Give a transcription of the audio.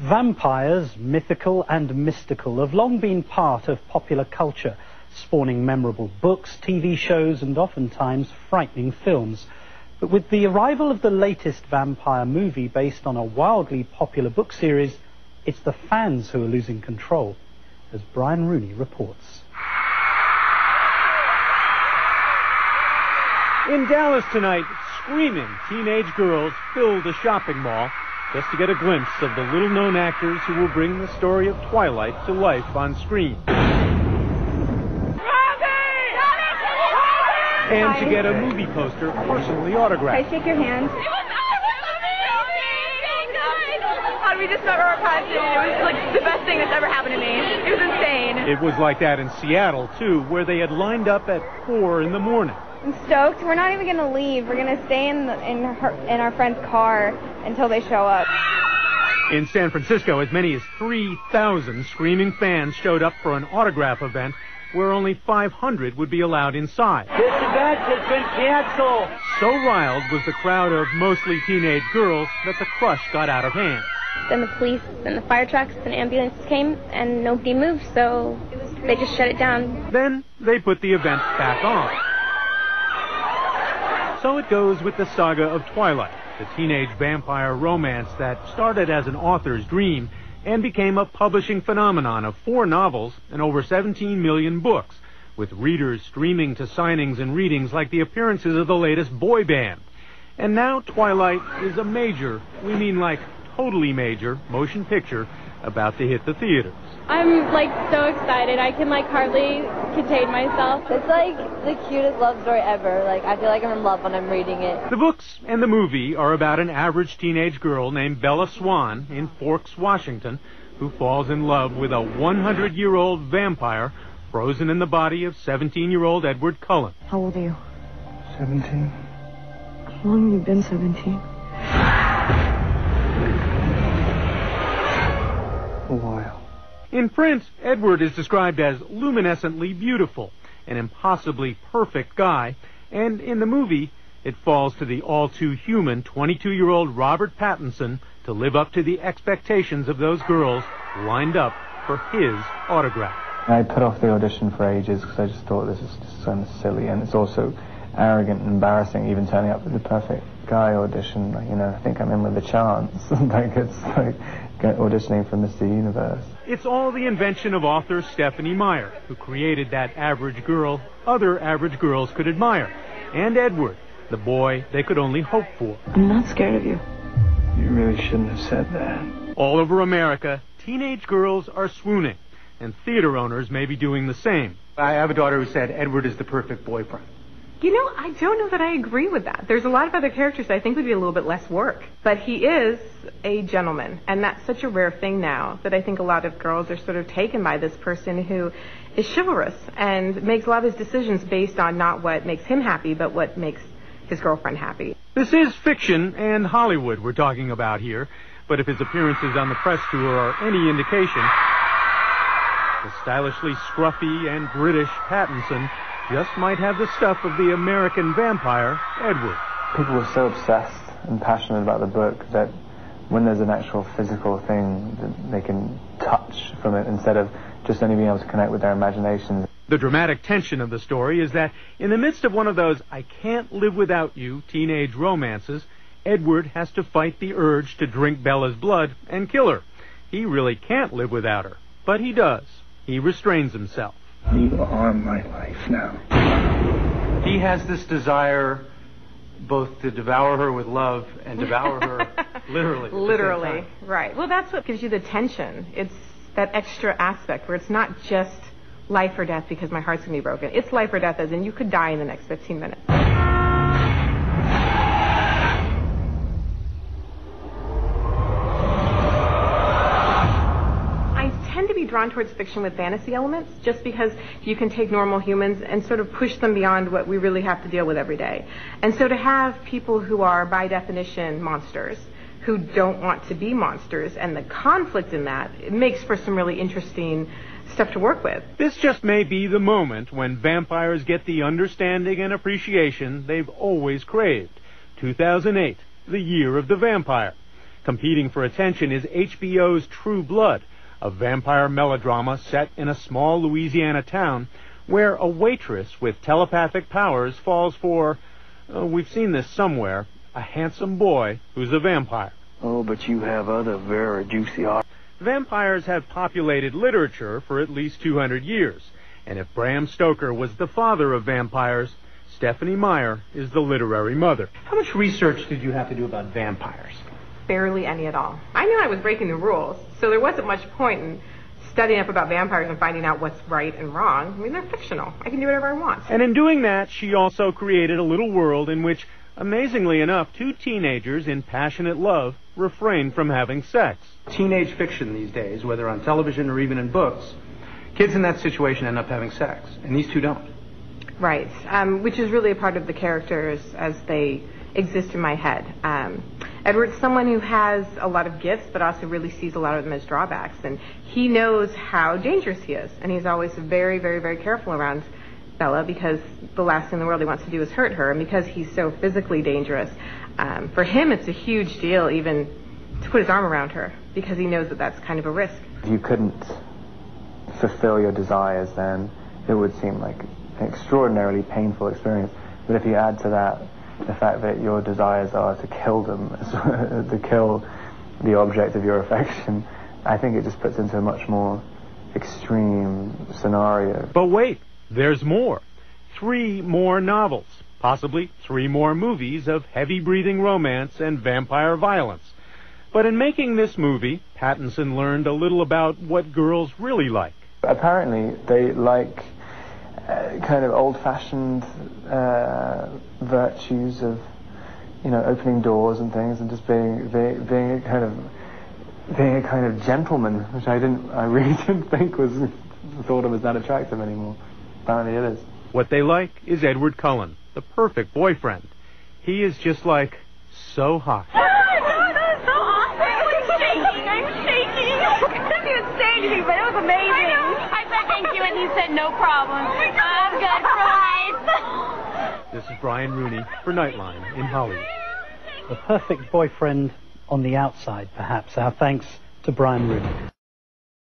Vampires, mythical and mystical, have long been part of popular culture, spawning memorable books, TV shows and oftentimes frightening films. But with the arrival of the latest vampire movie based on a wildly popular book series, it's the fans who are losing control, as Brian Rooney reports. In Dallas tonight, screaming teenage girls fill the shopping mall just to get a glimpse of the little-known actors who will bring the story of Twilight to life on screen. And to get a movie poster personally autographed. Can I shake your hand? We just met Robert Pattinson. It was like the best thing that's ever happened to me. It was insane. It was like that in Seattle, too, where they had lined up at 4 in the morning. I'm stoked. We're not even going to leave. We're going to stay in our friend's car until they show up. In San Francisco, as many as 3,000 screaming fans showed up for an autograph event where only 500 would be allowed inside. This event has been canceled. So riled was the crowd of mostly teenage girls that the crush got out of hand. Then the police and the fire trucks and ambulances came and nobody moved, so they just shut it down. Then they put the event back on. So it goes with the saga of Twilight, the teenage vampire romance that started as an author's dream and became a publishing phenomenon of 4 novels and over 17 million books, with readers streaming to signings and readings like the appearances of the latest boy band. And now Twilight is a major, we mean like totally major, motion picture about to hit the theaters. I'm so excited. I can hardly contain myself. It's the cutest love story ever. I feel like I'm in love when I'm reading it. The books and the movie are about an average teenage girl named Bella Swan in Forks, Washington, who falls in love with a 100-year-old vampire frozen in the body of 17-year-old Edward Cullen. How old are you? 17. How long have you been 17? A while. In print, Edward is described as luminescently beautiful, an impossibly perfect guy, and in the movie, it falls to the all-too-human 22-year-old Robert Pattinson to live up to the expectations of those girls lined up for his autograph. I put off the audition for ages because I just thought this is just so silly, and it's also arrogant and embarrassing even turning up with the perfect guy audition. I think I'm in with a chance. It's like auditioning for Mr. Universe. It's all the invention of author Stephanie Meyer, who created that average girl other average girls could admire, and Edward, the boy they could only hope for. I'm not scared of you. You really shouldn't have said that. All over America, teenage girls are swooning, and theater owners may be doing the same. I have a daughter who said Edward is the perfect boyfriend. I don't know that I agree with that. There's a lot of other characters that I think would be a little bit less work. But he is a gentleman, and that's such a rare thing now that I think a lot of girls are sort of taken by this person who is chivalrous and makes a lot of his decisions based on not what makes him happy, but what makes his girlfriend happy. This is fiction and Hollywood we're talking about here, but if his appearances on the press tour are any indication, the stylishly scruffy and British Pattinson just might have the stuff of the American vampire, Edward. People were so obsessed and passionate about the book that when there's an actual physical thing that they can touch from it instead of just only being able to connect with their imaginations. The dramatic tension of the story is that in the midst of one of those I can't live without you teenage romances, Edward has to fight the urge to drink Bella's blood and kill her. He really can't live without her, but he does. He restrains himself. You are my life now. He has this desire both to devour her with love and devour her literally. Literally, right. Well, that's what gives you the tension. It's that extra aspect where it's not just life or death because my heart's going to be broken. It's life or death as in you could die in the next 15 minutes. To be drawn towards fiction with fantasy elements just because you can take normal humans and sort of push them beyond what we really have to deal with every day. And so to have people who are by definition monsters who don't want to be monsters and the conflict in that, it makes for some really interesting stuff to work with. This just may be the moment when vampires get the understanding and appreciation they've always craved. 2008, the year of the vampire. Competing for attention is HBO's True Blood, a vampire melodrama set in a small Louisiana town where a waitress with telepathic powers falls for, we've seen this somewhere, a handsome boy who's a vampire. Oh, but you have other very juicy art. Vampires have populated literature for at least 200 years, and if Bram Stoker was the father of vampires, Stephanie Meyer is the literary mother. How much research did you have to do about vampires? Barely any at all. I knew I was breaking the rules, so there wasn't much point in studying up about vampires and finding out what's right and wrong. I mean, they're fictional. I can do whatever I want. And in doing that, she also created a little world in which, amazingly enough, two teenagers in passionate love refrain from having sex. Teenage fiction these days, whether on television or even in books, kids in that situation end up having sex, and these two don't. Right, which is really a part of the characters as they exist in my head. Edward's someone who has a lot of gifts, but also really sees a lot of them as drawbacks, and he knows how dangerous he is, and he's always very, very, very careful around Bella because the last thing in the world he wants to do is hurt her, and because he's so physically dangerous, for him it's a huge deal even to put his arm around her because he knows that that's kind of a risk. If you couldn't fulfill your desires, then it would seem like an extraordinarily painful experience. But if you add to that the fact that your desires are to kill them, to kill the object of your affection, I think it just puts into a much more extreme scenario. But wait, there's more. 3 more novels, possibly 3 more movies of heavy-breathing romance and vampire violence. But in making this movie, Pattinson learned a little about what girls really like. Apparently, they like kind of old-fashioned virtues of, you know, opening doors and things, and just being a kind of gentleman, which I really didn't think was thought of as that attractive anymore. Apparently, it is. What they like is Edward Cullen, the perfect boyfriend. He is just like so hot. Oh my God, that was so awesome! I'm shaking. I didn't even say anything, but it was amazing. I said thank you, and he said no problem. I'm good for life. This is Brian Rooney for Nightline in Hollywood. The perfect boyfriend on the outside, perhaps. Our thanks to Brian Rooney.